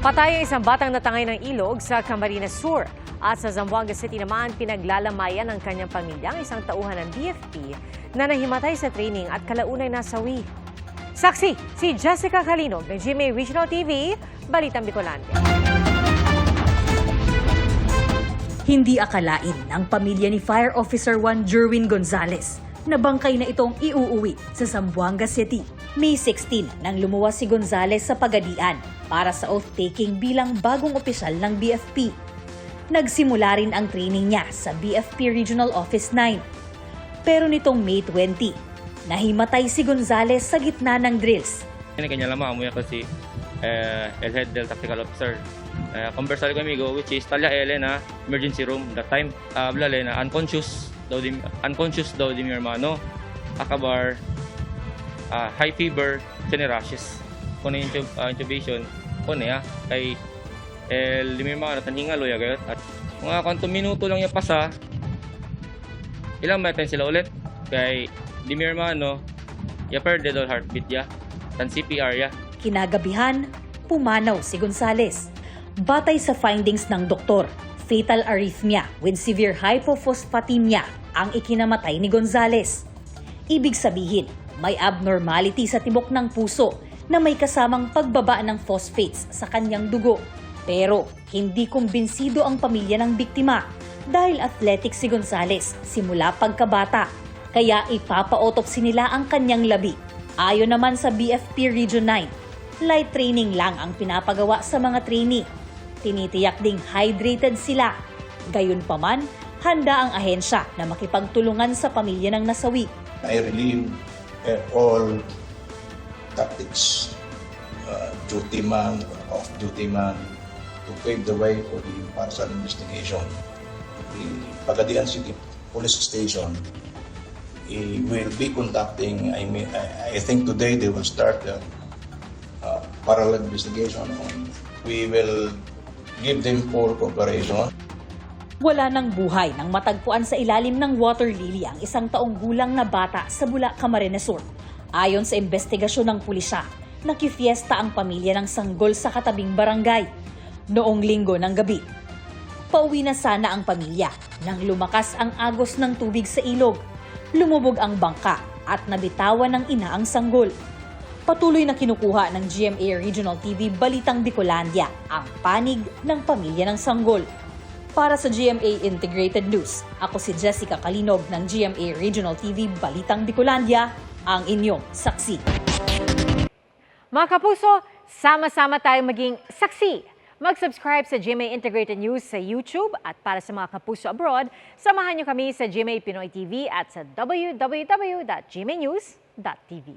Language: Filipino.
Patay ang isang batang natangay ng ilog sa Camarines Sur. At sa Zamboanga City naman, pinaglalamayan ng kanyang pamilya ang isang tauhan ng BFP na nahimatay sa training at kalaunay nasawi. Saksi, si Jessica Calinog ng GMA Regional TV, Balitang Bicolandia. Hindi akalain ng pamilya ni Fire Officer 1 Jerwin Gonzales na bangkay na itong iuuwi sa Zamboanga City. May 16 nang lumuwas si Gonzales sa Pagadian para sa oath-taking bilang bagong opisyal ng BFP. Nagsimula rin ang training niya sa BFP Regional Office 9. Pero nitong May 20, nahimatay si Gonzales sa gitna ng drills. Kanya lamang amuya kasi el head del tactical officer. Conversar conmigo which is Talia Elena, emergency room that time. Habla Elena, unconscious daw di mi hermano. Akabar, high fever, tiene rashes. Kung intubation, kung kay di mi hermano tanhingalo ya gayot. At mga kwantong minuto lang yung pasa, ilang meten sila ulit. Kay di mi hermano, ya perde daw heartbeat ya, tan CPR ya. Kinagabihan, pumanaw si Gonzales. Batay sa findings ng doktor, fatal arrhythmia with severe hypophosphatemia ang ikinamatay ni Gonzales. Ibig sabihin, may abnormality sa tibok ng puso na may kasamang pagbaba ng phosphates sa kanyang dugo. Pero hindi kumbinsido ang pamilya ng biktima dahil athletic si Gonzales simula pagkabata. Kaya ipapa-autopsy nila ang kanyang labi. Ayon naman sa BFP Region 9, light training lang ang pinapagawa sa mga trainee. Tinitiyak ding hydrated sila. Gayunpaman, handa ang ahensya na makipagtulungan sa pamilya ng nasawi. I relieve all tactics, duty man, off-duty man, to pave the way for the impartial investigation. The Pagadian City Police Station will be conducting, I think today they will start the parallel investigation. We will give them full cooperation. Wala nang buhay nang matagpuan sa ilalim ng water lily ang isang taong gulang na bata sa Bula, Camarines Sur. Ayon sa investigasyon ng pulisya, nakifiesta ang pamilya ng sanggol sa katabing barangay noong linggo ng gabi. Pauwi na sana ang pamilya nang lumakas ang agos ng tubig sa ilog. Lumubog ang bangka at nabitawan ng ina ang sanggol. Patuloy na kinukuha ng GMA Regional TV Balitang Bicolandia ang panig ng pamilya ng sanggol. Para sa GMA Integrated News, ako si Jessica Calinog ng GMA Regional TV Balitang Bicolandia, ang inyong saksi. Mga kapuso, sama-sama tayong maging saksi. Mag-subscribe sa GMA Integrated News sa YouTube at para sa mga kapuso abroad, samahan niyo kami sa GMA Pinoy TV at sa www.gmanews.tv.